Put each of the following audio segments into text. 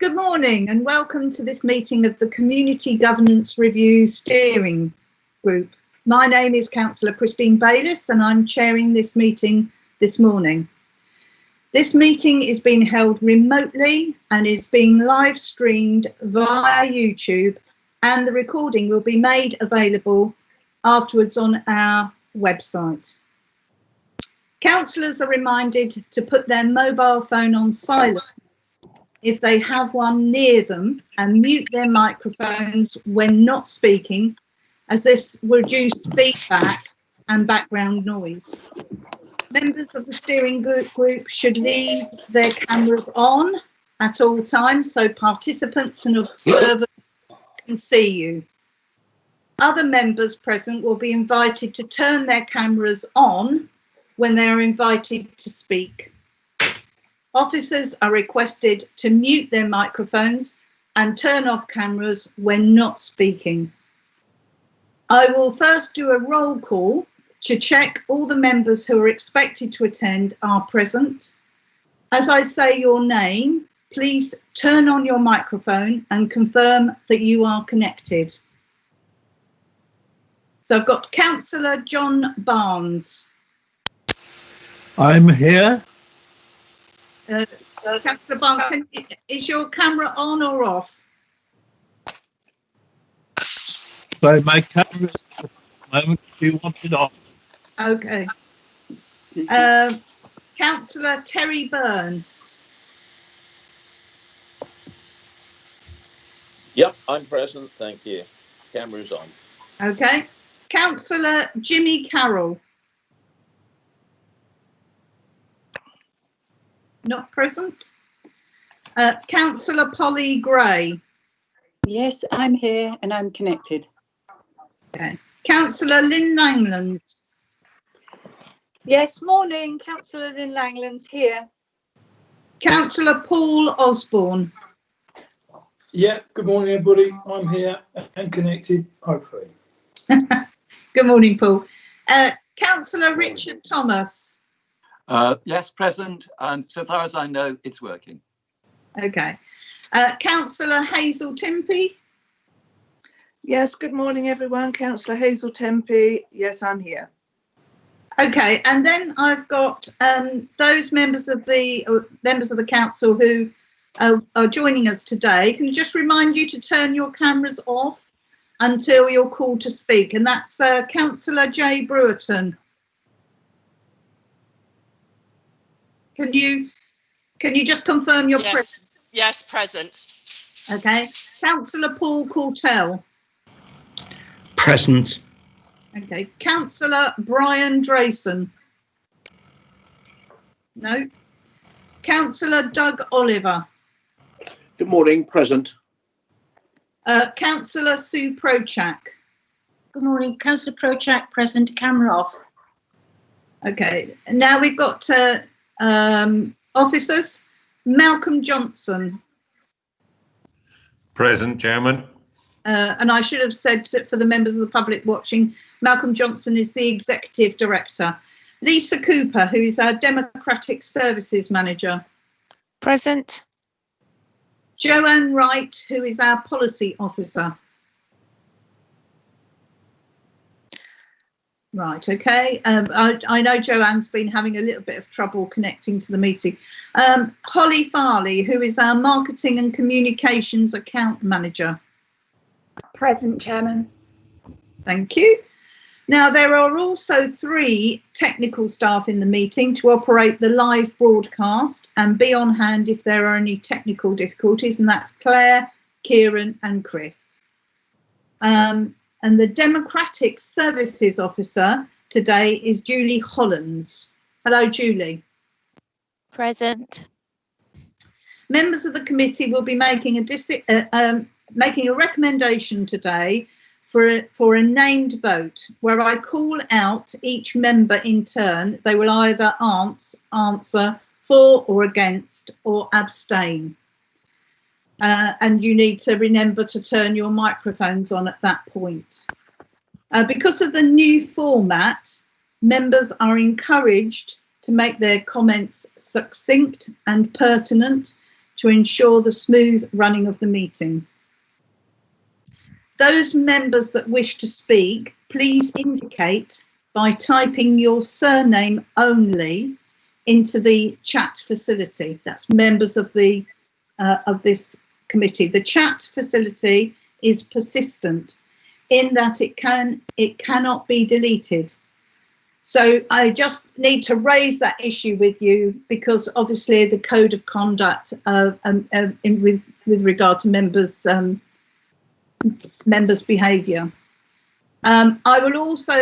Good morning and welcome to this meeting of the Community Governance Review Steering Group. My name is Councillor Christine Bayliss and I'm chairing this meeting this morning. This meeting is being held remotely and is being live streamed via YouTube, and the recording will be made available afterwards on our website. Councillors are reminded to put their mobile phone on silent if they have one near them and mute their microphones when not speaking, as this will reduce feedback and background noise. Members of the steering group should leave their cameras on at all times so participants and observers can see you. Other members present will be invited to turn their cameras on when they are invited to speak. Officers are requested to mute their microphones and turn off cameras when not speaking. I will first do a roll call to check all the members who are expected to attend are present. As I say your name, please turn on your microphone and confirm that you are connected. So I've got Councillor John Barnes. I'm here. Councillor Barnes, is your camera on or off? So my camera's at the moment. Do you want it off? Okay. Councillor Terry Byrne. Yep, I'm present, thank you. Camera's on. Okay. Councillor Jimmy Carroll. Not present. Councillor Polly Gray. Yes, I'm here and I'm connected. Okay. Councillor Lynn Langlands. Yes, morning. Councillor Lynn Langlands here. Councillor Paul Osborne. Yeah, good morning, everybody. I'm here and connected, hopefully. Good morning, Paul. Councillor Richard Thomas. Yes, present, and so far as I know, it's working. Okay. Councillor Hazel Timpey. Yes, good morning, everyone. Councillor Hazel Tempe. Yes, I'm here. Okay, and then I've got those members of the council who are joining us today. Can I just remind you to turn your cameras off until you're called to speak? And that's Councillor Jay Brewerton. Can you just confirm your presence? Yes, present. Okay. Councillor Paul Courtell. Present. Okay. Councillor Brian Drayson. No. Councillor Doug Oliver. Good morning, present. Councillor Sue Prochak. Good morning, Councillor Prochak, present, camera off. Okay. Now we've got officers. Malcolm Johnson. Present, Chairman. And I should have said for the members of the public watching, Malcolm Johnson is the Executive Director. Lisa Cooper, who is our Democratic Services Manager. Present. Joanne Wright, who is our Policy Officer. Right, okay. I know Joanne's been having a little bit of trouble connecting to the meeting. Holly Farley, who is our Marketing and Communications Account Manager. Present, Chairman. Thank you. Now, there are also 3 technical staff in the meeting to operate the live broadcast and be on hand if there are any technical difficulties, and that's Claire, Kieran and Chris. And the Democratic Services Officer today is Julie Hollands. Hello, Julie. Present. Members of the committee will be making a recommendation today for a named vote, where I call out each member in turn. They will either answer for or against or abstain. And you need to remember to turn your microphones on at that point. Because of the new format, members are encouraged to make their comments succinct and pertinent to ensure the smooth running of the meeting. Those members that wish to speak, please indicate by typing your surname only into the chat facility. That's members of the of this committee. The chat facility is persistent in that it cannot be deleted. So I just need to raise that issue with you, because obviously the code of conduct with regard to members' behaviour. I will also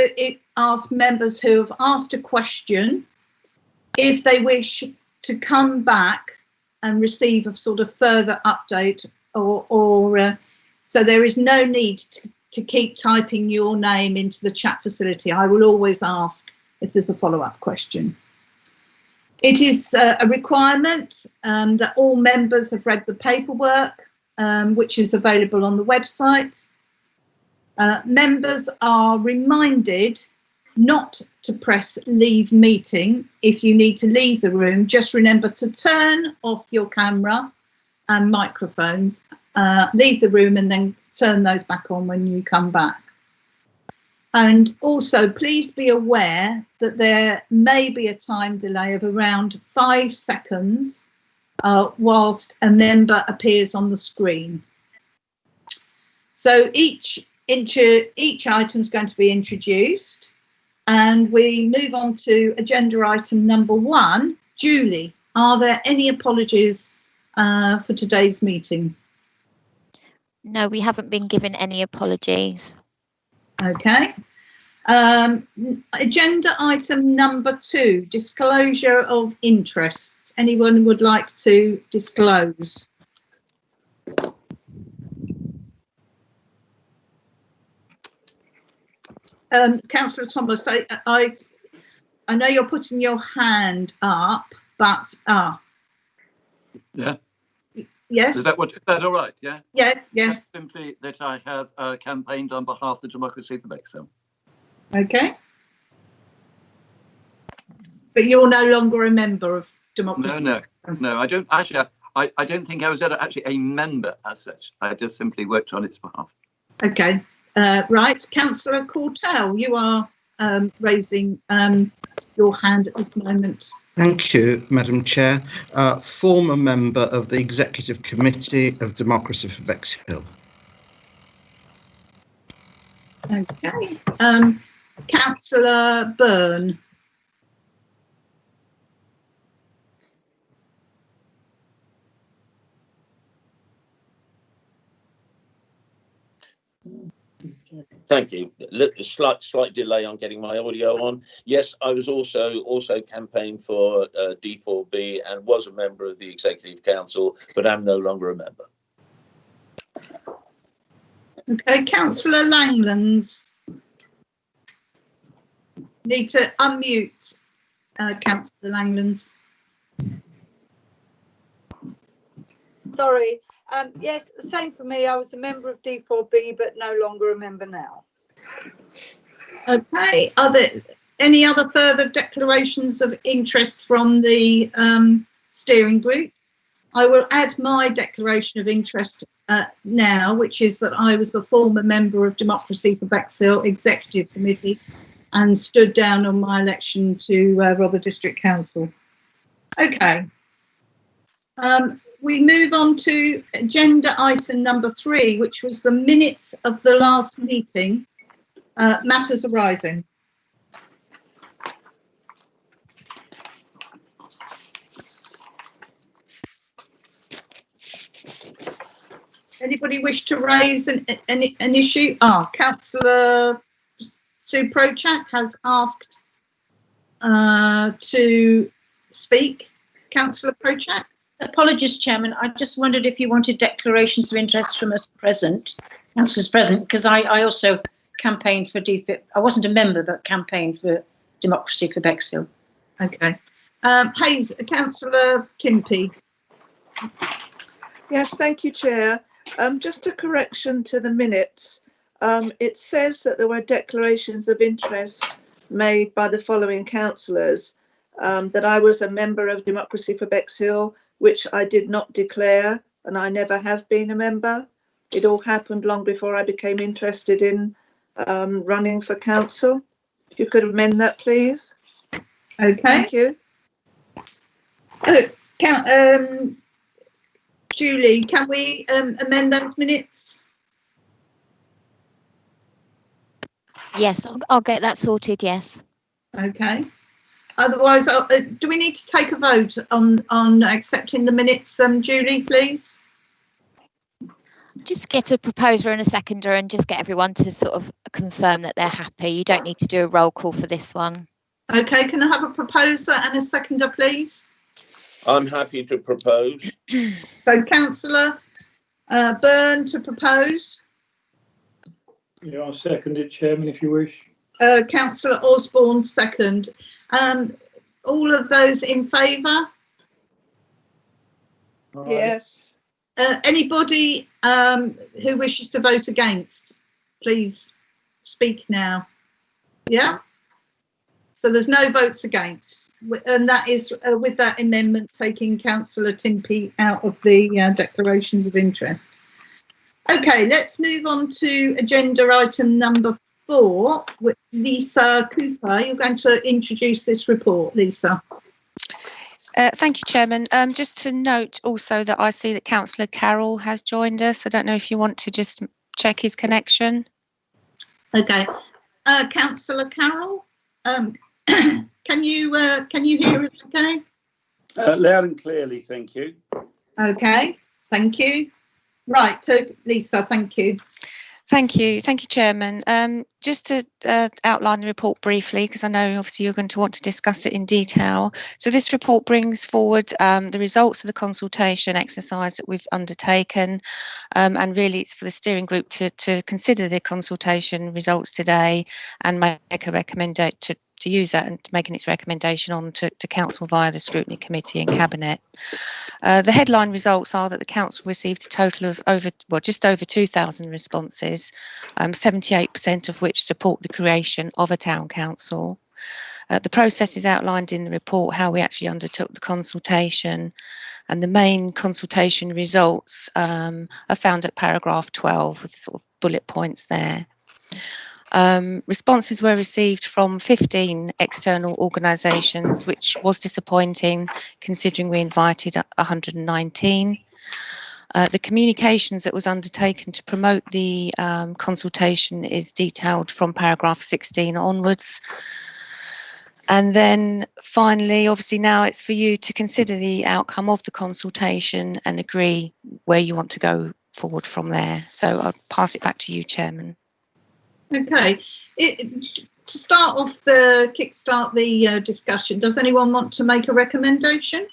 ask members who have asked a question if they wish to come back and receive a sort of further update, or so there is no need to keep typing your name into the chat facility. I will always ask if there's a follow-up question. It is a requirement that all members have read the paperwork, which is available on the website. Members are reminded not to press leave meeting if you need to leave the room. Just remember to turn off your camera and microphones, leave the room and then turn those back on when you come back. And also please be aware that there may be a time delay of around 5 seconds whilst a member appears on the screen. So each item is going to be introduced, and we move on to agenda item number 1. Julie, are there any apologies for today's meeting? No, we haven't been given any apologies. Okay. Agenda item number 2, disclosure of interests. Anyone would like to disclose? Councillor Thomas, I know you're putting your hand up, but yeah. Yes. Is that all right? Yeah. Yeah. Yes. Just simply that I have campaigned on behalf of Democracy for Bexhill. Okay. But you're no longer a member of Democracy. No. I don't actually. I don't think I was ever actually a member as such. I just simply worked on its behalf. Okay. Right, Councillor Courtell, you are raising your hand at this moment. Thank you, Madam Chair. Former member of the Executive Committee of Democracy for Bexhill. Okay. Councillor Byrne. Thank you. Slight delay on getting my audio on. Yes, I was also campaigned for D4B and was a member of the Executive Council, but I'm no longer a member. Okay, Councillor Langlands. Need to unmute Councillor Langlands. Sorry. Yes, the same for me. I was a member of D4B, but no longer a member now. Okay. Are there any other further declarations of interest from the steering group? I will add my declaration of interest now, which is that I was a former member of Democracy for Bexhill Executive Committee and stood down on my election to Rother District Council. Okay. We move on to agenda item number 3, which was the minutes of the last meeting, matters arising. Anybody wish to raise an issue? Councillor Sue Prochak has asked to speak. Councillor Prochak. Apologies, Chairman. I just wondered if you wanted declarations of interest from us present, councillors present, because I also campaigned for DFIP. I wasn't a member, but campaigned for Democracy for Bexhill. Okay. Councillor Timpey. Yes, thank you, Chair. Just a correction to the minutes. It says that there were declarations of interest made by the following councillors, that I was a member of Democracy for Bexhill, which I did not declare, and I never have been a member. It all happened long before I became interested in running for council. If you could amend that, please. Okay. Thank you. Julie, can we amend those minutes? Yes, I'll get that sorted, yes. Okay. Otherwise, do we need to take a vote on accepting the minutes, Julie, please? Just get a proposer and a seconder and just get everyone to sort of confirm that they're happy. You don't need to do a roll call for this one. Okay, can I have a proposer and a seconder, please? I'm happy to propose. So Councillor Byrne to propose. Yeah, I'll second it, Chairman, if you wish. Councillor Osborne second. All of those in favour? Yes. Anybody who wishes to vote against, please speak now. Yeah? So there's no votes against, and that is with that amendment taking Councillor Timpey out of the declarations of interest. Okay, let's move on to agenda item number 4 with Lisa Cooper. You're going to introduce this report, Lisa. Thank you, Chairman. Just to note also that I see that Councillor Carroll has joined us. I don't know if you want to just check his connection. Okay, Councillor Carroll, can you hear us? Okay. Loud and clearly, thank you. Okay, thank you. Right, Lisa, thank you. Thank you, Chairman. Just to outline the report briefly, because I know obviously you're going to want to discuss it in detail. So this report brings forward the results of the consultation exercise that we've undertaken, and really it's for the steering group to consider the consultation results today and make a recommendation to use that and making its recommendation on to Council via the Scrutiny Committee and Cabinet. The headline results are that the Council received a total of just over 2,000 responses, 78% of which support the creation of a Town Council. The process is outlined in the report, how we actually undertook the consultation, and the main consultation results are found at paragraph 12 with sort of bullet points there. Responses were received from 15 external organisations, which was disappointing considering we invited 119. The communications that was undertaken to promote the consultation is detailed from paragraph 16 onwards. And then finally, obviously now it's for you to consider the outcome of the consultation and agree where you want to go forward from there. So I'll pass it back to you, Chairman. Okay, to kickstart the discussion, does anyone want to make a recommendation?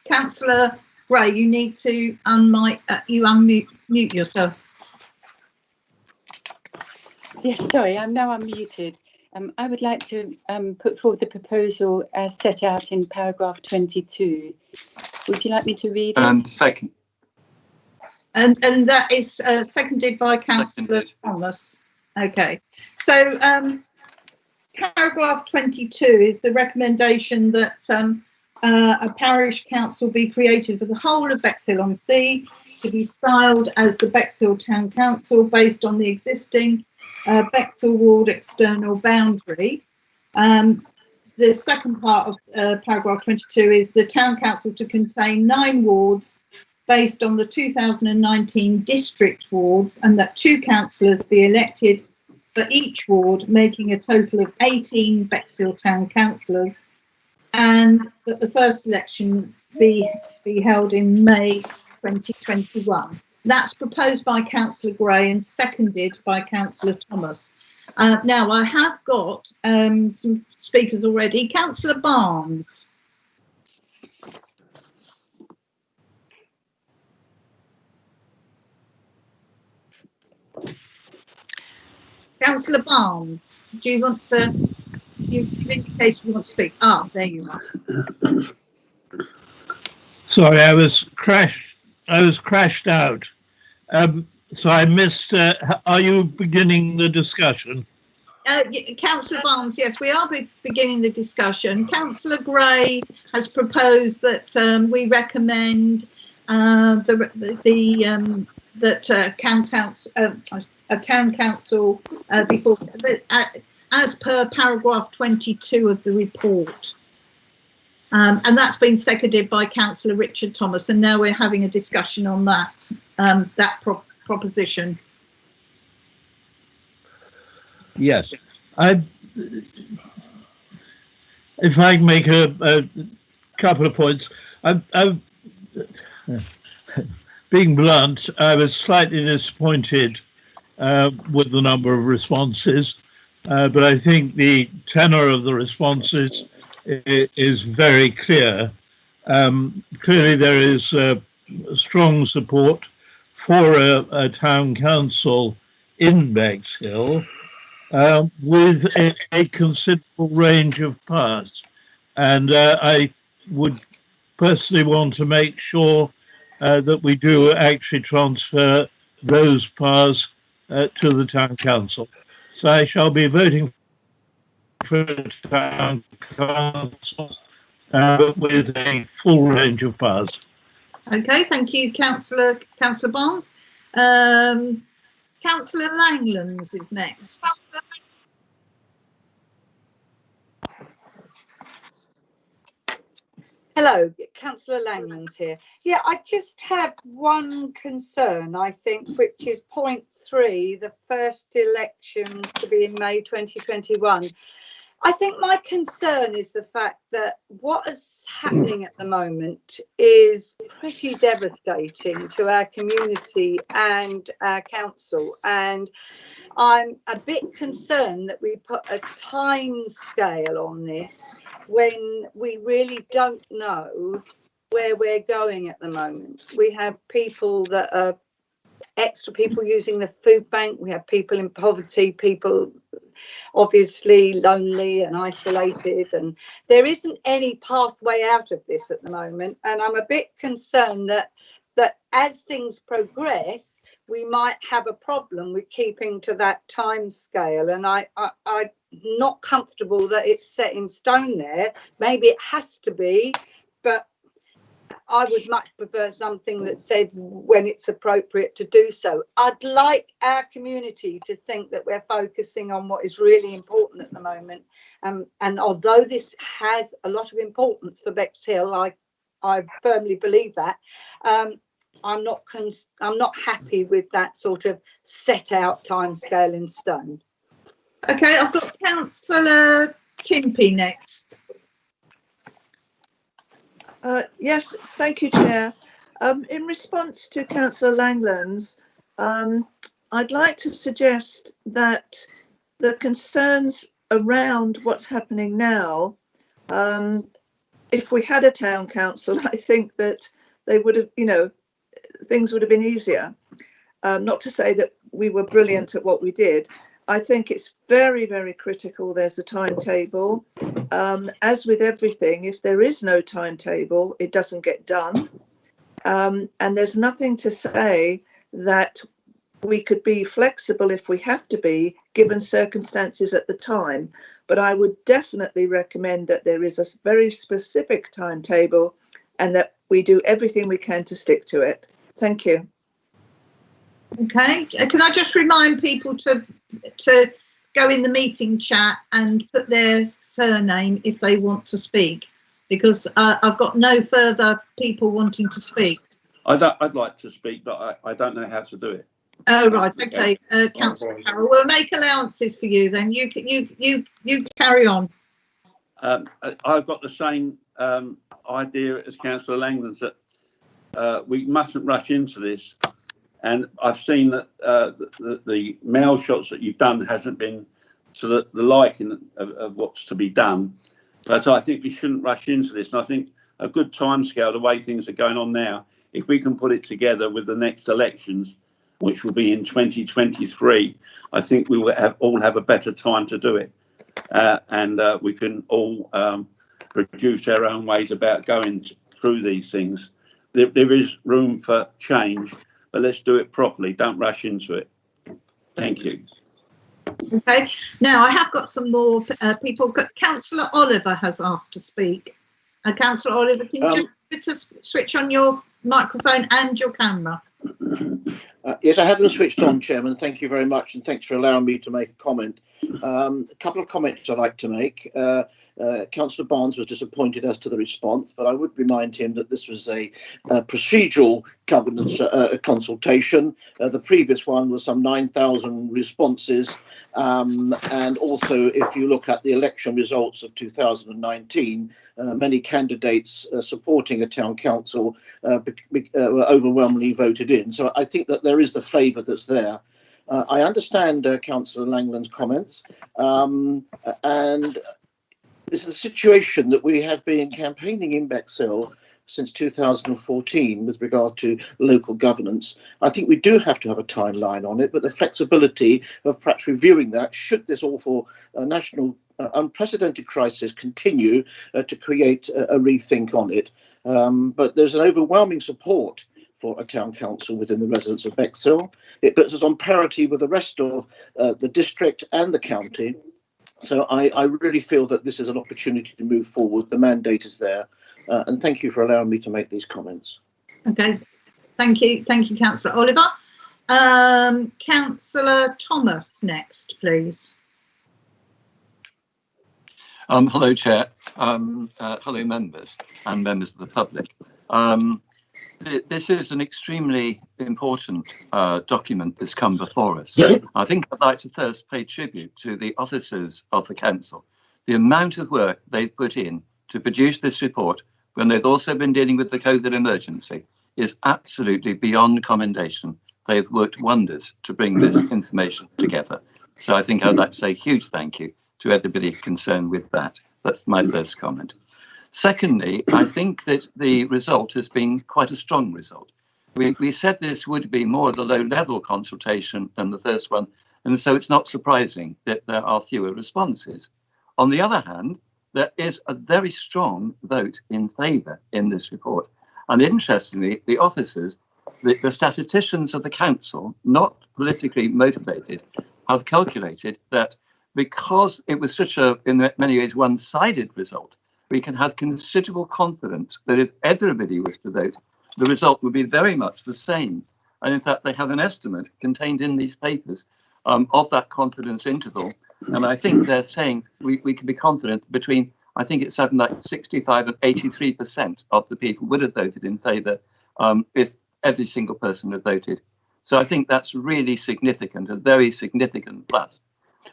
Councillor Gray, you need to unmute yourself. Yes, sorry, I'm now unmuted. I would like to put forward the proposal as set out in paragraph 22. Would you like me to read it? Second. And that is seconded by Councillor Thomas. Okay, so paragraph 22 is the recommendation that a parish council be created for the whole of Bexhill-on-Sea to be styled as the Bexhill Town Council based on the existing Bexhill Ward external boundary. The second part of paragraph 22 is the Town Council to contain 9 wards based on the 2019 district wards, and that 2 councillors be elected for each ward, making a total of 18 Bexhill Town councillors, and that the first elections be held in May 2021. That's proposed by Councillor Gray and seconded by Councillor Thomas. Now, I have got some speakers already. Councillor Barnes. Councillor Barnes, do you want to, you indicate you want to speak? Ah, there you are. Sorry, I was crashed out. So I missed, are you beginning the discussion? Councillor Barnes, yes, we are beginning the discussion. Councillor Gray has proposed that we recommend that a town council before as per paragraph 22 of the report. And that's been seconded by Councillor Richard Thomas, and now we're having a discussion on that proposition. Yes, if I can make a couple of points. Being blunt, I was slightly disappointed with the number of responses, but I think the tenor of the responses is very clear. Clearly there is strong support for a town council in Bexhill with a considerable range of powers. And I would personally want to make sure that we do actually transfer those powers to the town council. So I shall be voting for a town council with a full range of powers. Okay, thank you, Councillor Barnes. Councillor Langlands is next. Hello, Councillor Langlands here. Yeah, I just have one concern, I think, which is point 3, the first elections to be in May 2021. I think my concern is the fact that what is happening at the moment is pretty devastating to our community and our council. And I'm a bit concerned that we put a time scale on this when we really don't know where we're going at the moment. We have people that are extra people using the food bank. We have people in poverty, people obviously lonely and isolated, and there isn't any pathway out of this at the moment. And I'm a bit concerned that as things progress, we might have a problem with keeping to that time scale. And I'm not comfortable that it's set in stone there. Maybe it has to be, but I would much prefer something that said when it's appropriate to do so. I'd like our community to think that we're focusing on what is really important at the moment. And although this has a lot of importance for Bexhill, I firmly believe that. I'm not happy with that sort of set out timescale in stone. Okay, I've got Councillor Timpey next. Yes, thank you, Chair. In response to Councillor Langlands, I'd like to suggest that the concerns around what's happening now, if we had a town council, I think that they would have, things would have been easier. Not to say that we were brilliant at what we did. I think it's very, very critical there's a timetable. As with everything, if there is no timetable, it doesn't get done. And there's nothing to say that we could be flexible if we have to be, given circumstances at the time. But I would definitely recommend that there is a very specific timetable and that we do everything we can to stick to it. Thank you. Okay, can I just remind people to go in the meeting chat and put their surname if they want to speak, because I've got no further people wanting to speak. I'd like to speak, but I don't know how to do it. Oh right, okay. Councillor Carroll, we'll make allowances for you then. You carry on. I've got the same idea as Councillor Langlands, that we mustn't rush into this. And I've seen that the mail shots that you've done hasn't been to the liking of what's to be done. But I think we shouldn't rush into this. And I think a good timescale, the way things are going on now, if we can put it together with the next elections, which will be in 2023, I think we will all have a better time to do it. And we can all produce our own ways about going through these things. There is room for change, but let's do it properly. Don't rush into it. Thank you. Okay, now I have got some more people. Councillor Oliver has asked to speak. Councillor Oliver, can you just switch on your microphone and your camera? Yes, I have them switched on, Chairman. Thank you very much, and thanks for allowing me to make a comment. A couple of comments I'd like to make. Councillor Barnes was disappointed as to the response, but I would remind him that this was a procedural governance consultation. The previous one was some 9,000 responses, and also if you look at the election results of 2019, many candidates supporting a town council were overwhelmingly voted in. So I think that there is the flavour that's there. I understand Councillor Langland's comments, and this is a situation that we have been campaigning in Bexhill since 2014 with regard to local governance. I think we do have to have a timeline on it, but the flexibility of perhaps reviewing that should this awful national unprecedented crisis continue to create a rethink on it. But there's an overwhelming support for a town council within the residents of Bexhill. It puts us on parity with the rest of the district and the county. So I really feel that this is an opportunity to move forward. The mandate is there. And thank you for allowing me to make these comments. Okay, thank you, Councillor Oliver. Councillor Thomas next, please. Hello, Chair. Hello, members and members of the public. This is an extremely important document that's come before us. I think I'd like to first pay tribute to the officers of the council. The amount of work they've put in to produce this report when they've also been dealing with the COVID emergency is absolutely beyond commendation. They've worked wonders to bring this information together. So I think I'd like to say a huge thank you to everybody concerned with that. That's my first comment. Secondly, I think that the result has been quite a strong result. We said this would be more of a low-level consultation than the first one, and so it's not surprising that there are fewer responses. On the other hand, there is a very strong vote in favour in this report. And interestingly, the officers, the statisticians of the council, not politically motivated, have calculated that because it was such a, in many ways, one-sided result, we can have considerable confidence that if everybody was to vote, the result would be very much the same. And in fact, they have an estimate contained in these papers of that confidence interval. And I think they're saying we can be confident between, I think it's something like 65 and 83% of the people would have voted in favour if every single person had voted. So I think that's really significant, a very significant plus.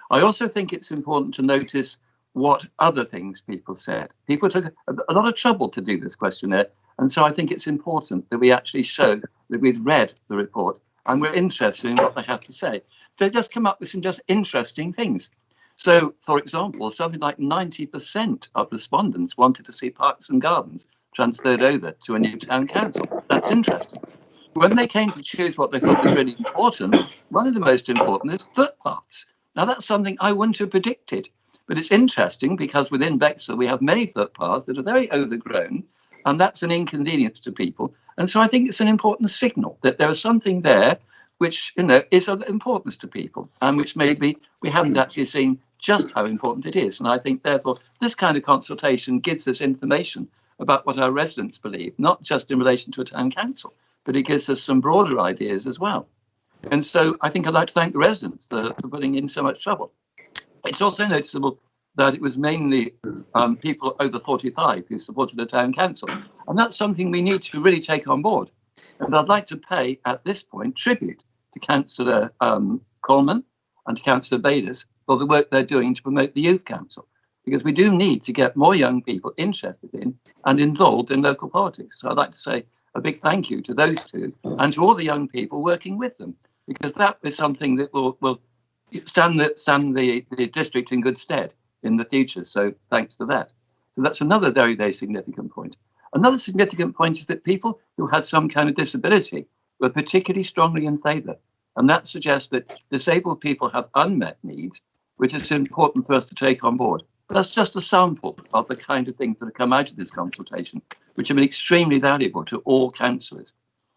I also think it's important to notice what other things people said. People took a lot of trouble to do this questionnaire, and so I think it's important that we actually show that we've read the report and we're interested in what they have to say. They just come up with some just interesting things. So, for example, something like 90% of respondents wanted to see parks and gardens transferred over to a new town council. That's interesting. When they came to choose what they thought was really important, one of the most important is footpaths. Now, that's something I wouldn't have predicted. But it's interesting because within Bexhill, we have many footpaths that are very overgrown, and that's an inconvenience to people. And so I think it's an important signal that there is something there which, you know, is of importance to people and which maybe we haven't actually seen just how important it is. And I think, therefore, this kind of consultation gives us information about what our residents believe, not just in relation to a town council, but it gives us some broader ideas as well. And so I think I'd like to thank the residents for putting in so much trouble. It's also noticeable that it was mainly people over 45 who supported the town council. And that's something we need to really take on board. And I'd like to pay, at this point, tribute to Councillor Coleman and to Councillor Baylis for the work they're doing to promote the Youth Council, because we do need to get more young people interested in and involved in local politics. So I'd like to say a big thank you to those two and to all the young people working with them, because that is something that will stand the district in good stead in the future. So thanks for that. So that's another very, very significant point. Another significant point is that people who had some kind of disability were particularly strongly in favour. And that suggests that disabled people have unmet needs, which is important for us to take on board. But that's just a sample of the kind of things that have come out of this consultation, which have been extremely valuable to all councillors.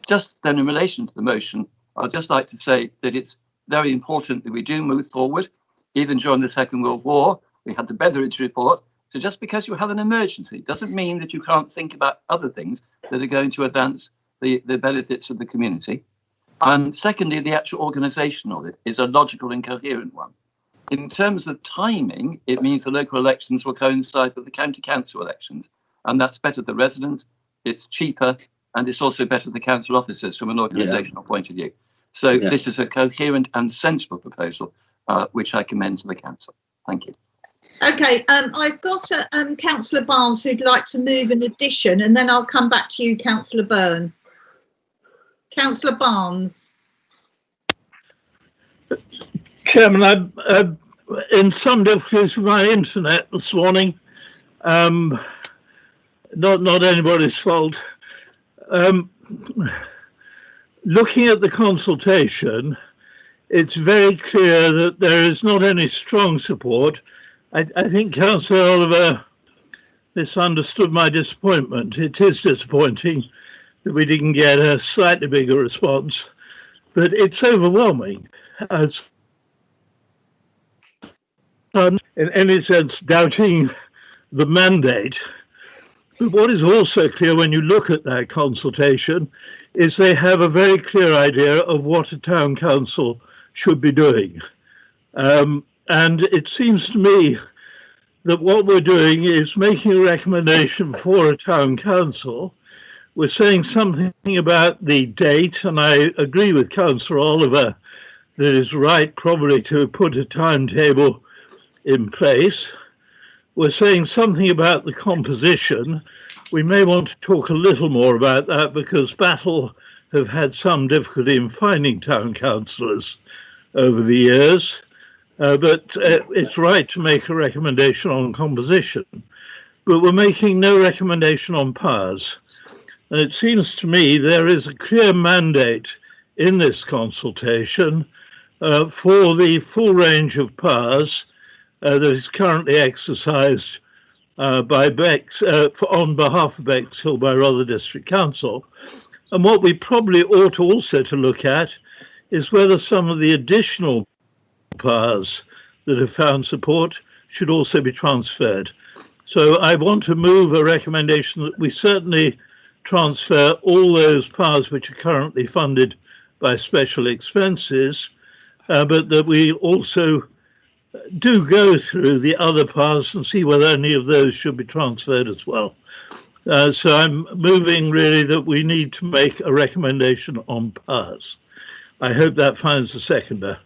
Just then, in relation to the motion, I'd just like to say that it's very important that we do move forward Even during the Second World War, we had the Beveridge Report. So just because you have an emergency doesn't mean that you can't think about other things that are going to advance the benefits of the community. And secondly, the actual organisation of it is a logical and coherent one. In terms of timing, it means the local elections will coincide with the county council elections. And that's better for the residents, it's cheaper, and it's also better for the council officers from an organisational point of view. So this is a coherent and sensible proposal, which I commend to the council. Thank you. Okay, I've got Councillor Barnes who'd like to move an addition, and then I'll come back to you, Councillor Byrne. Councillor Barnes. Chairman, I'm in some difficulties with my internet this morning. Not anybody's fault. Looking at the consultation, it's very clear that there is not any strong support. I think Councillor Oliver misunderstood my disappointment. It is disappointing that we didn't get a slightly bigger response, but it's overwhelming. As in any sense, doubting the mandate. But what is also clear when you look at that consultation is they have a very clear idea of what a town council should be doing. And it seems to me that what we're doing is making a recommendation for a town council. We're saying something about the date, and I agree with Councillor Oliver that it's right probably to put a timetable in place. We're saying something about the composition. We may want to talk a little more about that because Battle have had some difficulty in finding town councillors over the years. But it's right to make a recommendation on composition. But we're making no recommendation on powers. And it seems to me there is a clear mandate in this consultation for the full range of powers that is currently exercised by on behalf of Bexhill by Rother District Council. And what we probably ought also to look at is whether some of the additional powers that have found support should also be transferred. So I want to move a recommendation that we certainly transfer all those powers which are currently funded by special expenses, but that we also do go through the other powers and see whether any of those should be transferred as well. So I'm moving really that we need to make a recommendation on powers. I hope that finds a seconder.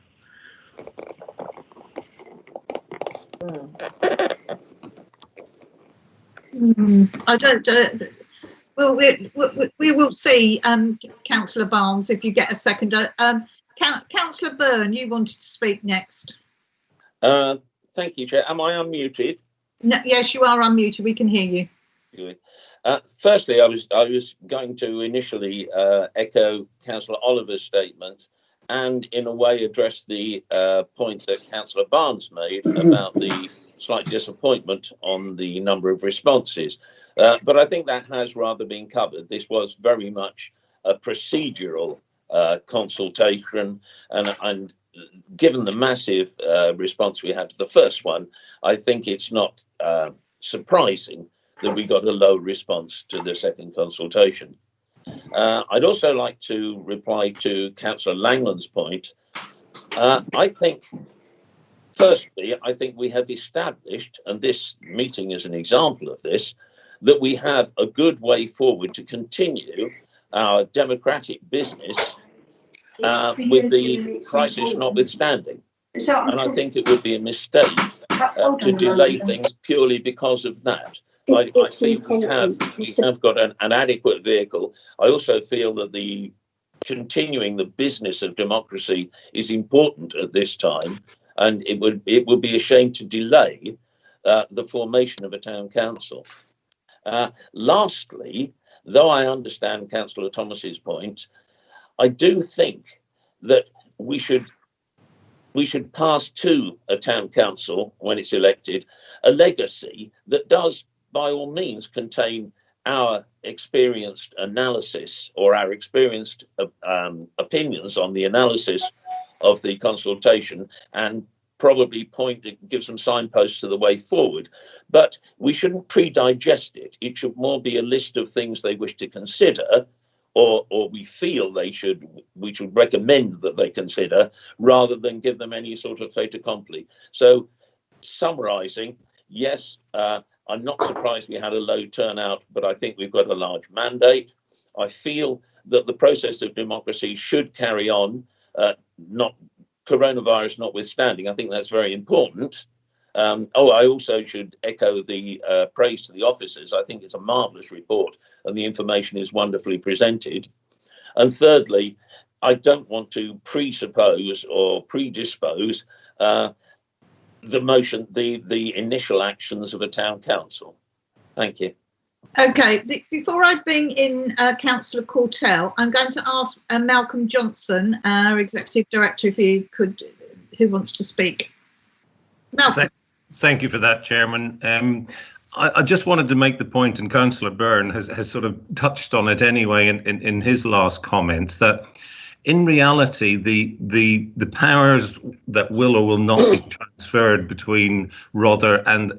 I don't. We will see, Councillor Barnes, if you get a seconder. Councillor Byrne, you wanted to speak next. Thank you, Chair. Am I unmuted? No, yes, you are unmuted. We can hear you. Good. Firstly, I was going to initially echo Councillor Oliver's statement and in a way address the point that Councillor Barnes made about the slight disappointment on the number of responses. But I think that has rather been covered. This was very much a procedural consultation, and given the massive response we had to the first one, I think it's not surprising that we got a low response to the second consultation. I'd also like to reply to Councillor Langland's point. I think, firstly, I think we have established, and this meeting is an example of this, that we have a good way forward to continue our democratic business with the crisis notwithstanding. And I think it would be a mistake to delay things purely because of that. I think we have got an adequate vehicle. I also feel that the continuing the business of democracy is important at this time, and it would be a shame to delay the formation of a town council. Lastly, though I understand Councillor Thomas's point, I do think that we should pass to a town council when it's elected a legacy that does by all means contain our experienced analysis or our experienced opinions on the analysis of the consultation, and probably give some signposts to the way forward. But we shouldn't pre-digest it. It should more be a list of things they wish to consider, or we feel we should recommend that they consider, rather than give them any sort of fait accompli. So, summarising, yes, I'm not surprised we had a low turnout, but I think we've got a large mandate. I feel that the process of democracy should carry on, not coronavirus notwithstanding. I think that's very important. I also should echo the praise to the officers. I think it's a marvellous report and the information is wonderfully presented. And thirdly, I don't want to presuppose or predispose the motion, the initial actions of a town council. Thank you. Okay, before I bring in Councillor Courtell, I'm going to ask Malcolm Johnson, our Executive Director, who wants to speak. Malcolm. Thank you for that, Chairman. I just wanted to make the point, and Councillor Byrne has sort of touched on it anyway in his last comments, that in reality, the powers that will or will not be transferred between Rother and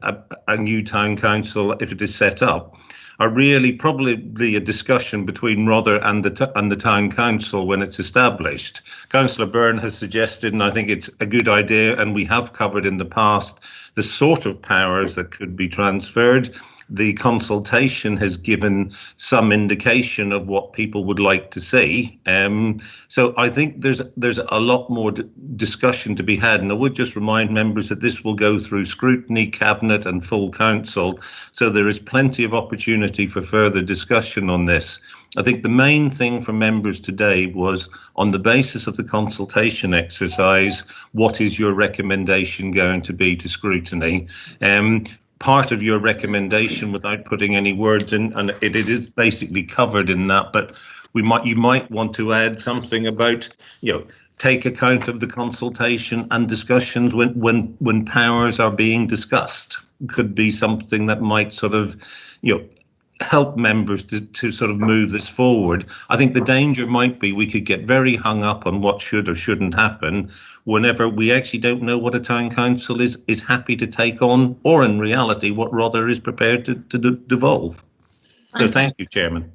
a new town council, if it is set up, are really probably a discussion between Rother and the town council when it's established. Councillor Byrne has suggested, and I think it's a good idea, and we have covered in the past, the sort of powers that could be transferred. The consultation has given some indication of what people would like to see. So I think there's a lot more discussion to be had. And I would just remind members that this will go through scrutiny, cabinet and full council. So there is plenty of opportunity for further discussion on this. I think the main thing for members today was, on the basis of the consultation exercise, what is your recommendation going to be to scrutiny? Part of your recommendation, without putting any words in, and it is basically covered in that, but you might want to add something about, take account of the consultation and discussions when powers are being discussed. Could be something that might sort of, help members to sort of move this forward. I think the danger might be we could get very hung up on what should or shouldn't happen whenever we actually don't know what a town council is happy to take on, or in reality what Rother is prepared to devolve. So thank you, Chairman.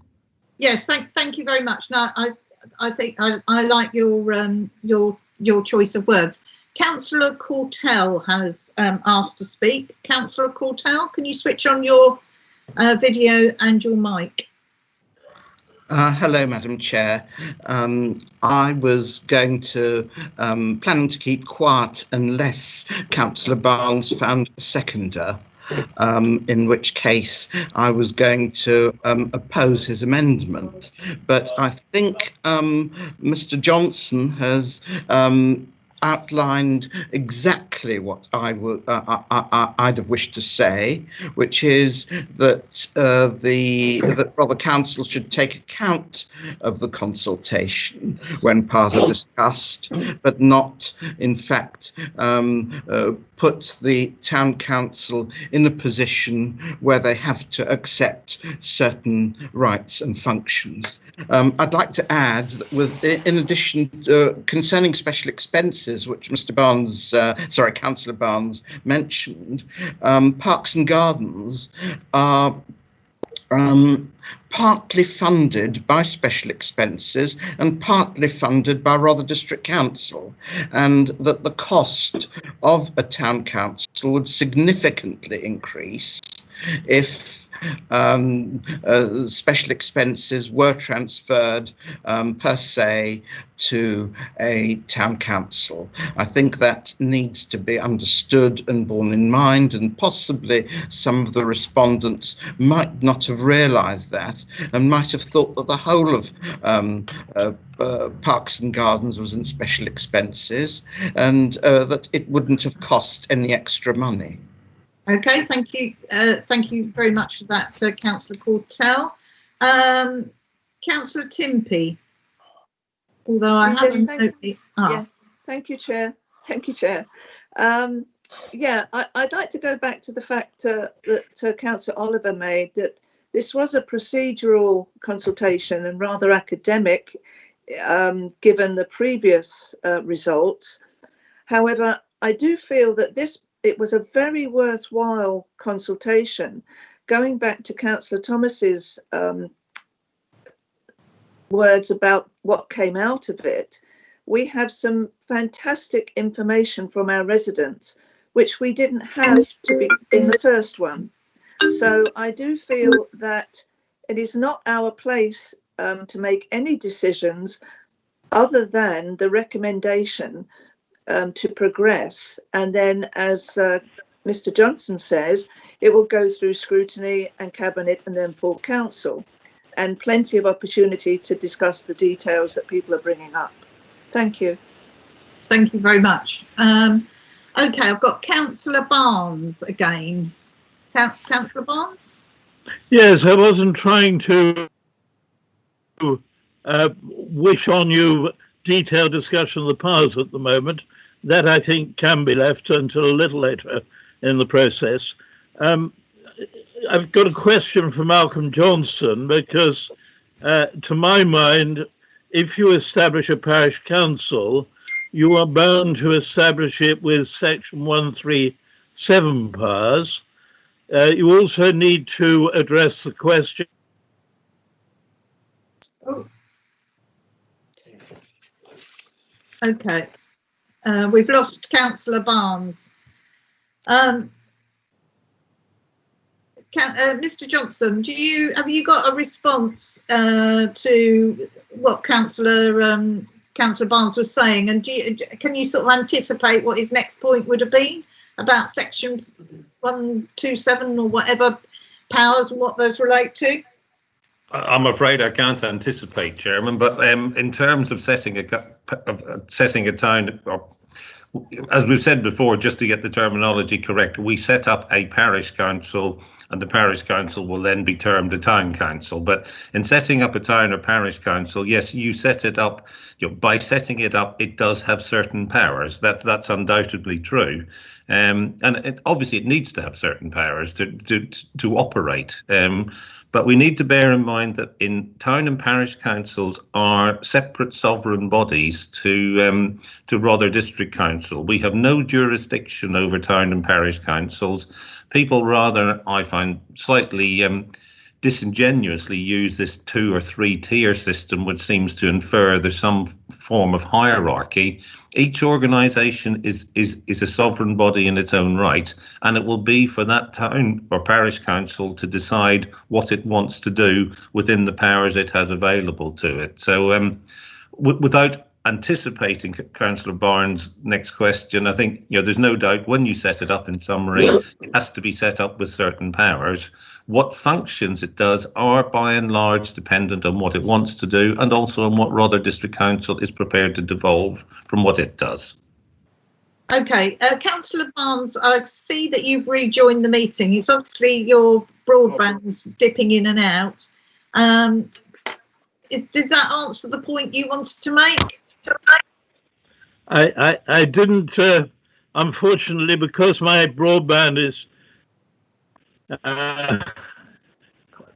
Yes, thank you very much. Now I think I like your choice of words. Councillor Courtell has asked to speak. Councillor Courtell, can you switch on your video and your mic? Hello, Madam Chair. I was going to planning to keep quiet unless Councillor Barnes found a seconder, in which case I was going to oppose his amendment. But I think Mr. Johnson has outlined exactly what I'd have wished to say, which is that that Rother Council should take account of the consultation when powers are discussed, but not, in fact, put the town council in a position where they have to accept certain rights and functions. I'd like to add that in addition, concerning special expenses, which Mr. Barnes, Councillor Barnes mentioned, Parks and Gardens are partly funded by special expenses and partly funded by Rother District Council, and that the cost of a town council would significantly increase if special expenses were transferred per se to a town council. I think that needs to be understood and borne in mind, and possibly some of the respondents might not have realised that and might have thought that the whole of Parks and Gardens was in special expenses, and that it wouldn't have cost any extra money. Okay, thank you. Thank you very much for that, Councillor Courtell. Councillor Timpey, although I haven't... Yeah, thank you, Chair. Thank you, Chair. Yeah, I'd like to go back to the fact that Councillor Oliver made, that this was a procedural consultation and rather academic, given the previous results. However, I do feel that it was a very worthwhile consultation. Going back to Councillor Thomas's words about what came out of it, we have some fantastic information from our residents, which we didn't have to be in the first one. So I do feel that it is not our place to make any decisions other than the recommendation to progress. And then, as Mr. Johnson says, it will go through scrutiny and cabinet and then full council, and plenty of opportunity to discuss the details that people are bringing up. Thank you. Thank you very much. Okay, I've got Councillor Barnes again. Councillor Barnes? Yes, I wasn't trying to wish on you detailed discussion of the powers at the moment. That, I think, can be left until a little later in the process. I've got a question for Malcolm Johnston, because to my mind, if you establish a parish council, you are bound to establish it with Section 137 powers. You also need to address the question. Oh. Okay, we've lost Councillor Barnes. Mr. Johnson, have you got a response to what Councillor Barnes was saying, and can you sort of anticipate what his next point would have been about Section 127 or whatever powers and what those relate to? I'm afraid I can't anticipate, Chairman, but in terms of setting a town, as we've said before, just to get the terminology correct, we set up a parish council, and the parish council will then be termed a town council. But in setting up a town or parish council, yes, you set it up. By setting it up, it does have certain powers. That's undoubtedly true, and obviously it needs to have certain powers to operate. But we need to bear in mind that in town and parish councils are separate sovereign bodies to Rother District Council. We have no jurisdiction over town and parish councils. People rather, I find, slightly disingenuously use this 2 or 3 tier system, which seems to infer there's some form of hierarchy. Each organisation is a sovereign body in its own right, and it will be for that town or parish council to decide what it wants to do within the powers it has available to it. So without anticipating Councillor Barnes' next question, I think there's no doubt when you set it up, in summary, it has to be set up with certain powers. What functions it does are by and large dependent on what it wants to do, and also on what Rother District Council is prepared to devolve from what it does. Okay, Councillor Barnes, I see that you've rejoined the meeting. It's obviously your broadband's dipping in and out. Did that answer the point you wanted to make? I didn't, unfortunately, because my broadband is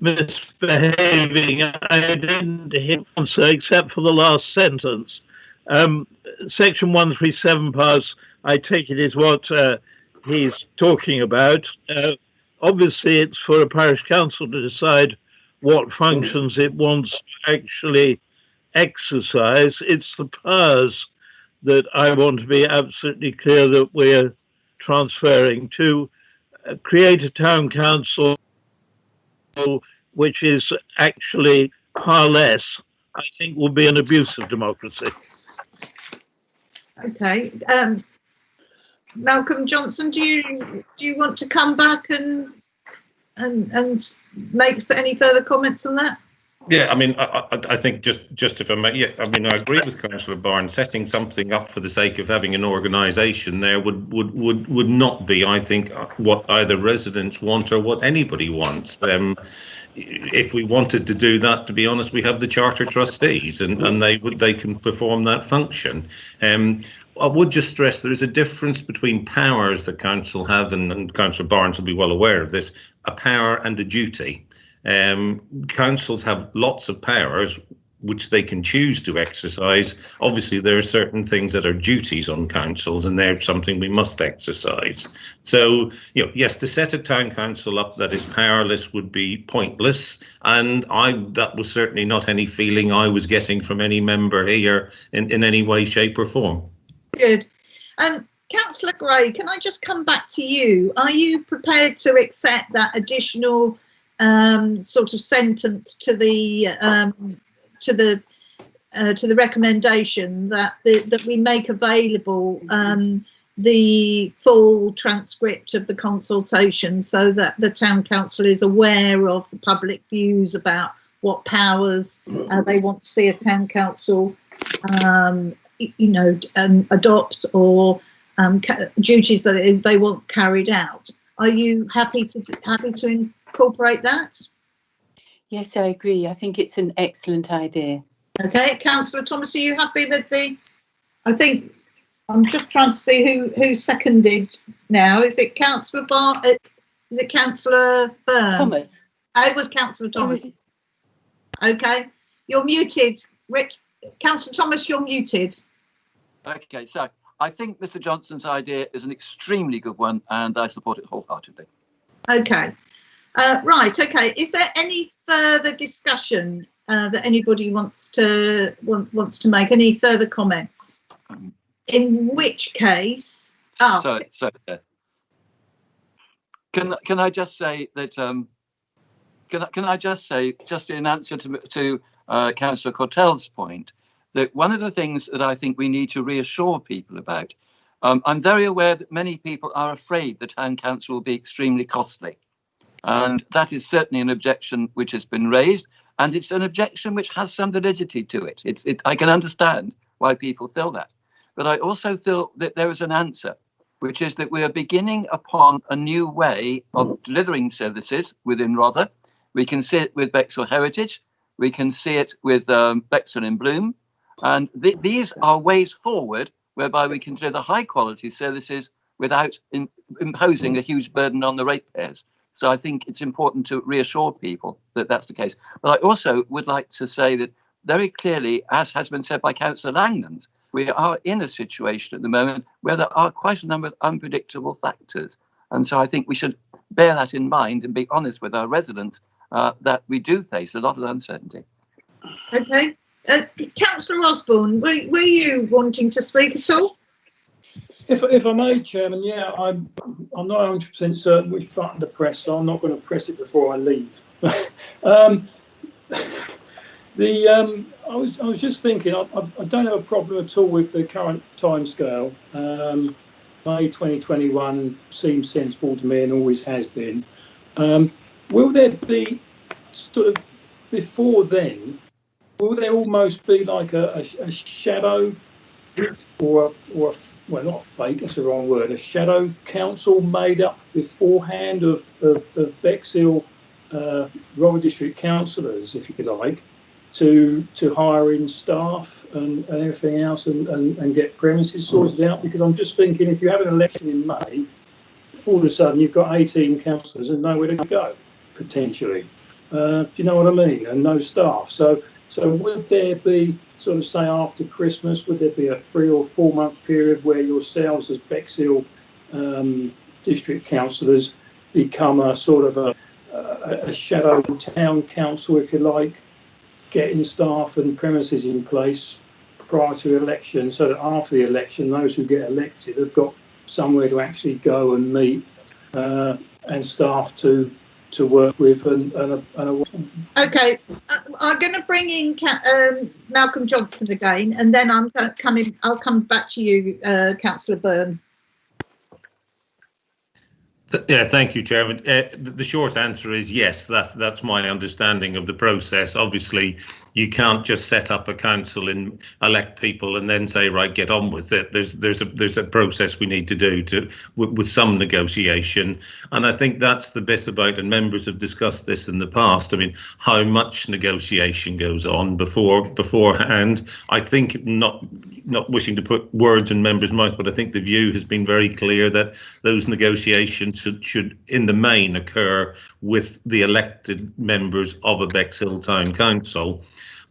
misbehaving. I didn't hear answer except for the last sentence. Section 137 powers, I take it, is what he's talking about. Obviously, it's for a parish council to decide what functions it wants to actually exercise. It's the powers that I want to be absolutely clear that we're transferring to create a town council, which is actually far less, I think, will be an abuse of democracy. Okay, Malcolm Johnson, do you want to come back and make any further comments on that? Yeah, I mean, I think just if I may, yeah, I mean, I agree with Councillor Barnes. Setting something up for the sake of having an organisation there would not be, I think, what either residents want or what anybody wants. If we wanted to do that, to be honest, we have the Charter Trustees, and they can perform that function. I would just stress there is a difference between powers that council have, and Councillor Barnes will be well aware of this, a power and a duty. Councils have lots of powers which they can choose to exercise. Obviously, there are certain things that are duties on councils, and they're something we must exercise. So, yes, to set a town council up that is powerless would be pointless, and that was certainly not any feeling I was getting from any member here in any way, shape or form. Good. Councillor Gray, can I just come back to you? Are you prepared to accept that additional sort of sentence to the recommendation that we make available the full transcript of the consultation, so that the town council is aware of the public views about what powers they want to see a town council adopt, or duties that they want carried out? Are you happy to incorporate that? Yes, I agree. I think it's an excellent idea. Okay, Councillor Thomas, are you happy with I think I'm just trying to see who seconded now. Is it Councillor is it Councillor Byrne? Thomas. It was Councillor Thomas. Okay, you're muted. Councillor Thomas, you're muted. Okay, so I think Mr. Johnson's idea is an extremely good one, and I support it wholeheartedly. Okay, right. Okay, is there any further discussion that anybody wants to make? Any further comments? In which case, can I just say that? Can I just say, just in answer to Councillor Cortell's point, that one of the things that I think we need to reassure people about, I'm very aware that many people are afraid the town council will be extremely costly. And that is certainly an objection which has been raised, and it's an objection which has some validity to it. I can understand why people feel that. But I also feel that there is an answer, which is that we are beginning upon a new way of delivering services within Rother. We can see it with Bexhill Heritage. We can see it with Bexhill in Bloom. And these are ways forward whereby we can deliver high quality services without imposing a huge burden on the ratepayers. So I think it's important to reassure people that that's the case. But I also would like to say that very clearly, as has been said by Councillor Langland, we are in a situation at the moment where there are quite a number of unpredictable factors. And so I think we should bear that in mind and be honest with our residents that we do face a lot of uncertainty. Okay. Councillor Osborne, were you wanting to speak at all? If I may, Chairman, yeah, I'm not 100% certain which button to press, so I'm not going to press it before I leave. I was just thinking, I don't have a problem at all with the current timescale. May 2021 seems sensible to me and always has been. Will there be sort of before then? Will there almost be like a shadow, or well, not a fake, that's the wrong word, a shadow council made up beforehand of Bexhill Rother District councillors, if you like, to hire in staff and everything else and get premises sorted out? Because I'm just thinking, if you have an election in May, all of a sudden you've got 18 councillors and nowhere to go, potentially. Do you know what I mean? And no staff. So would there be, sort of say after Christmas, would there be a 3 or 4 month period where yourselves as Bexhill district councillors become a sort of a shadow town council, if you like, getting staff and premises in place prior to election, so that after the election, those who get elected have got somewhere to actually go and meet and staff to work with Okay, I'm going to bring in Malcolm Johnson again, and then I'll come back to you, Councillor Byrne. Yeah, thank you, Chairman. The short answer is yes. That's my understanding of the process. Obviously, you can't just set up a council and elect people and then say, right, get on with it. There's a process we need to do with some negotiation, and I think that's the bit about. And members have discussed this in the past. I mean, how much negotiation goes on beforehand. I think not wishing to put words in members' mouths, but I think the view has been very clear that those negotiations should in the main occur with the elected members of a Bexhill Town Council.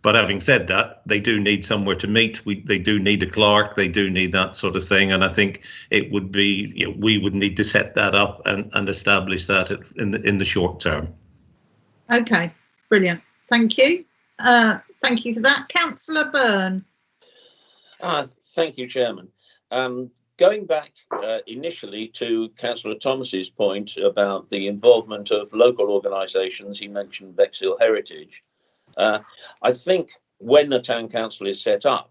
But having said that, they do need somewhere to meet. They do need a clerk. They do need that sort of thing. And I think it would be, we would need to set that up and establish that in the short term. Okay, brilliant. Thank you. Thank you for that. Councillor Byrne. Thank you, Chairman. Going back initially to Councillor Thomas's point about the involvement of local organisations, he mentioned Bexhill Heritage. I think when the town council is set up,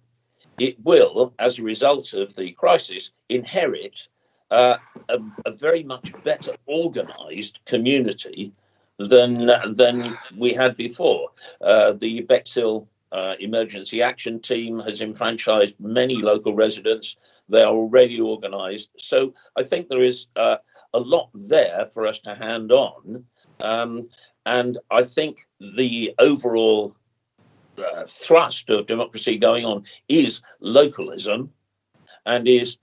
it will, as a result of the crisis, inherit a very much better organised community than we had before. The Bexhill Emergency Action Team has enfranchised many local residents. They are already organised. So I think there is a lot there for us to hand on. And I think the overall thrust of democracy going on is localism and is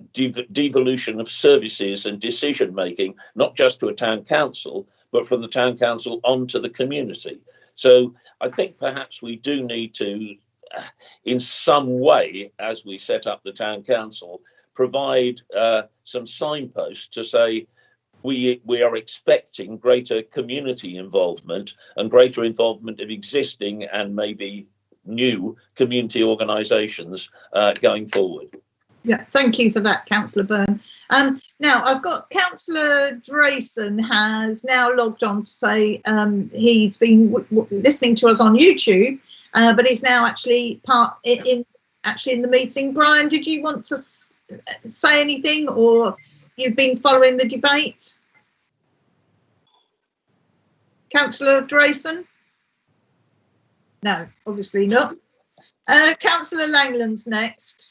devolution of services and decision making, not just to a town council, but from the town council on to the community. So I think perhaps we do need to, in some way, as we set up the town council, provide some signposts to say, we are expecting greater community involvement and greater involvement of existing and maybe new community organisations going forward. Yeah, thank you for that, Councillor Byrne. Now, I've got Councillor Drayson has now logged on to say he's been listening to us on YouTube, but he's now actually in the meeting. Brian, did you want to say anything, or you've been following the debate? Councillor Drayson? No, obviously not. Councillor Langland's next.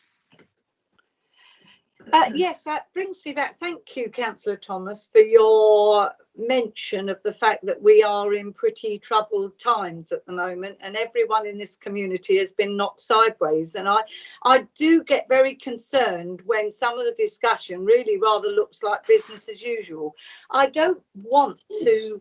Yes, that brings me back. Thank you, Councillor Thomas, for your mention of the fact that we are in pretty troubled times at the moment, and everyone in this community has been knocked sideways. And I do get very concerned when some of the discussion really rather looks like business as usual. I don't want to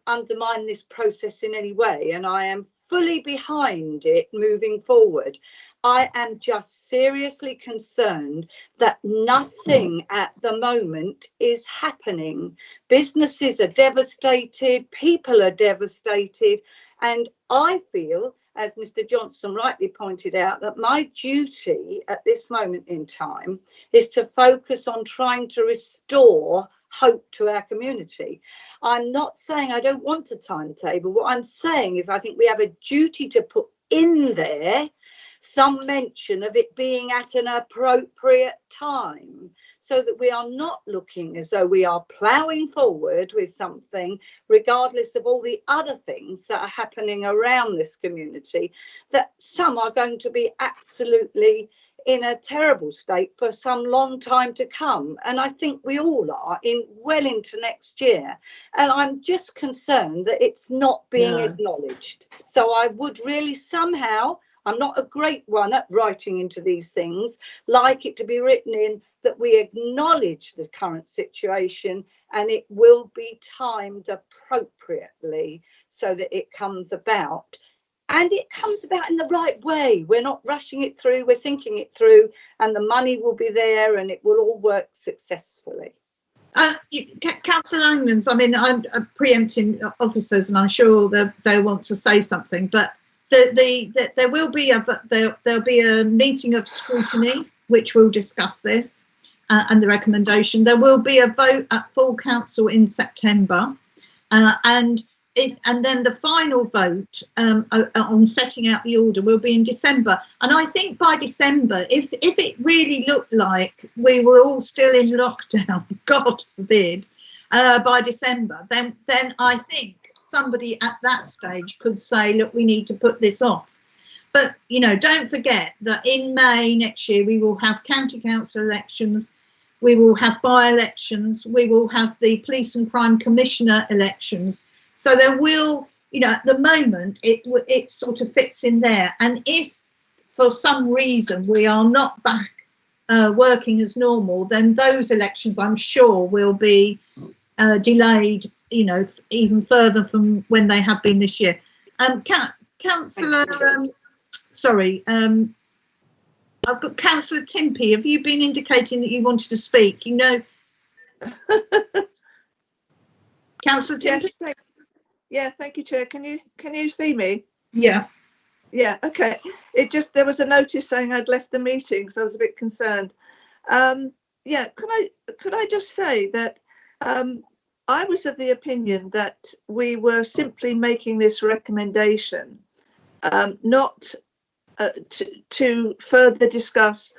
undermine this process in any way, and I am fully behind it moving forward. I am just seriously concerned that nothing at the moment is happening. Businesses are devastated, people are devastated, and I feel, as Mr. Johnson rightly pointed out, that my duty at this moment in time is to focus on trying to restore hope to our community. I'm not saying I don't want a timetable. What I'm saying is I think we have a duty to put in there some mention of it being at an appropriate time, so that we are not looking as though we are ploughing forward with something, regardless of all the other things that are happening around this community, that some are going to be absolutely in a terrible state for some long time to come. And I think we all are well into next year. And I'm just concerned that it's not being acknowledged. So I would really somehow, I'm not a great one at writing into these things, like it to be written in that we acknowledge the current situation and it will be timed appropriately so that it comes about. And it comes about in the right way. We're not rushing it through, we're thinking it through, and the money will be there and it will all work successfully. Councillor Langlands, I mean, I'm preempting officers and I'm sure they want to say something, but there will be there'll be a meeting of scrutiny which will discuss this and the recommendation. There will be a vote at full council in September, and then the final vote on setting out the order will be in December. And I think by December, if it really looked like we were all still in lockdown, God forbid, by December, then I think somebody at that stage could say, look, we need to put this off. But, you know, don't forget that in May next year, we will have county council elections, we will have by-elections, we will have the police and crime commissioner elections. So there will, you know, at the moment, it sort of fits in there. And if for some reason we are not back working as normal, then those elections, I'm sure, will be delayed, you know, even further from when they have been this year. Councillor sorry, I've got Councillor Timpey. Have you been indicating that you wanted to speak? You know, Councillor Timpey. Yes, thank you, Chair. Can you see me? Yeah. Yeah. Okay. There was a notice saying I'd left the meeting, so I was a bit concerned. Yeah. Could I just say that I was of the opinion that we were simply making this recommendation, not to further discuss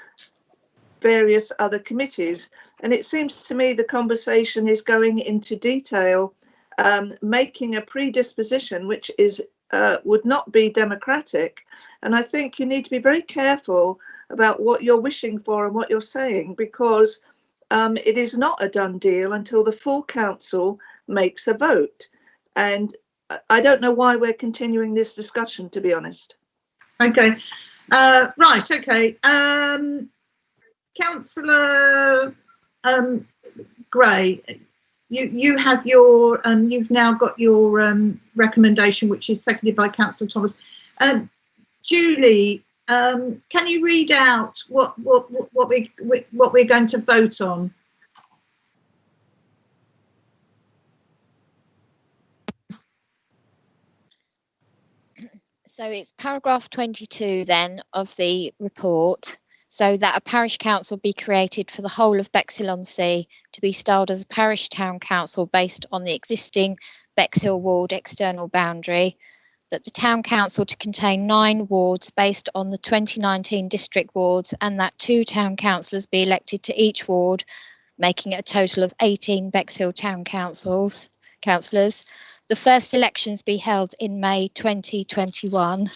various other committees. And it seems to me the conversation is going into detail, making a predisposition which is would not be democratic. And I think you need to be very careful about what you're wishing for and what you're saying, because it is not a done deal until the full council makes a vote. And I don't know why we're continuing this discussion, to be honest. Okay. Right. Okay. Councillor Gray, you have your you've now got your recommendation, which is seconded by Councillor Thomas. Julie, can you read out what we're going to vote on? So it's paragraph 22 then of the report. So that a parish council be created for the whole of Bexhill-on-Sea to be styled as a parish town council based on the existing Bexhill ward external boundary. That the town council to contain 9 wards based on the 2019 district wards, and that 2 town councillors be elected to each ward, making it a total of 18 Bexhill town councillors. The first elections be held in May 2021,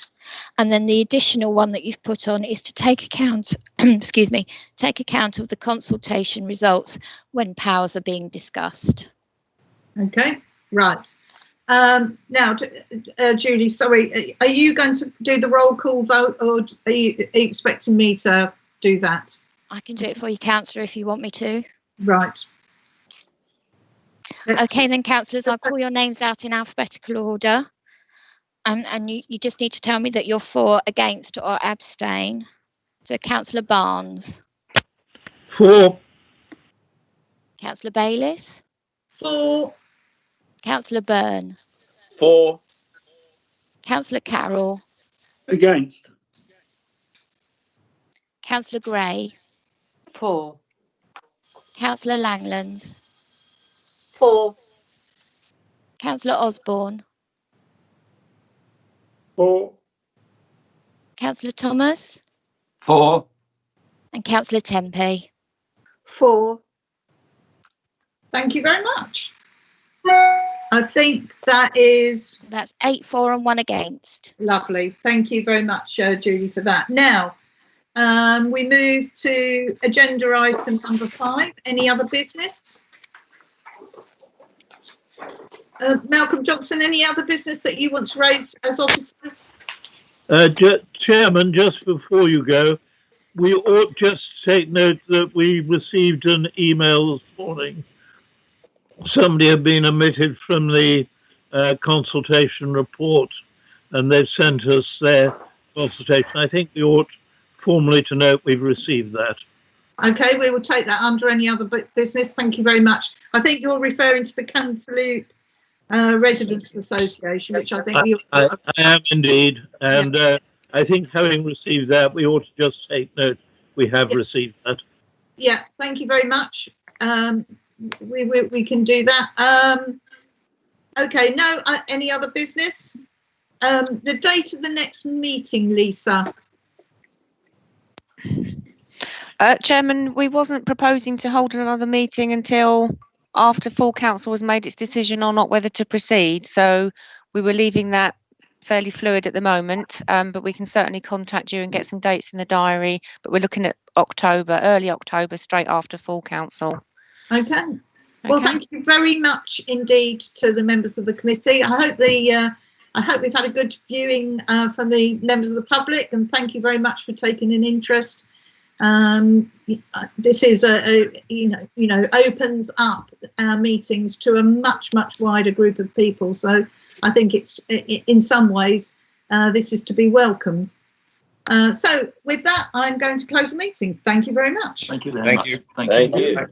and then the additional one that you've put on is to take account, excuse me, take account of the consultation results when powers are being discussed. Okay, right. Now, Julie, sorry, are you going to do the roll call vote, or are you expecting me to do that? I can do it for you, Councillor, if you want me to. Right. Okay, then, councillors, I'll call your names out in alphabetical order. And you just need to tell me that you're for, against, or abstain. So, Councillor Barnes. For. Councillor Bayliss. For. Councillor Byrne. For. Councillor Carroll. Against. Councillor Gray. For. Councillor Langlands. For. Councillor Osborne. For. Councillor Thomas. For. And Councillor Tempe. For. Thank you very much. I think that is... So that's 8 for and 1 against. Lovely. Thank you very much, Julie, for that. Now, we move to agenda item number 5. Any other business? Malcolm Johnson, any other business that you want to raise as officers? Chairman, just before you go, we ought just take note that we received an email this morning. Somebody had been omitted from the consultation report, and they've sent us their consultation. I think we ought formally to note we've received that. Okay, we will take that under any other business. Thank you very much. I think you're referring to the Cantaloupe Residents Association, which I think I am indeed, and I think having received that, we ought to just take note we have received that. Yeah, thank you very much. We can do that. Okay, no, any other business? The date of the next meeting, Lisa. Chairman, we wasn't proposing to hold another meeting until after full council has made its decision on not whether to proceed. So we were leaving that fairly fluid at the moment, but we can certainly contact you and get some dates in the diary. But we're looking at October, early October, straight after full council. Okay. Well, thank you very much indeed to the members of the committee. I hope we've had a good viewing from the members of the public, and thank you very much for taking an interest. This is opens up our meetings to a much wider group of people. So I think it's in some ways this is to be welcomed. So with that, I'm going to close the meeting. Thank you very much. Thank you very Thank much. you. Thank Thank you. you.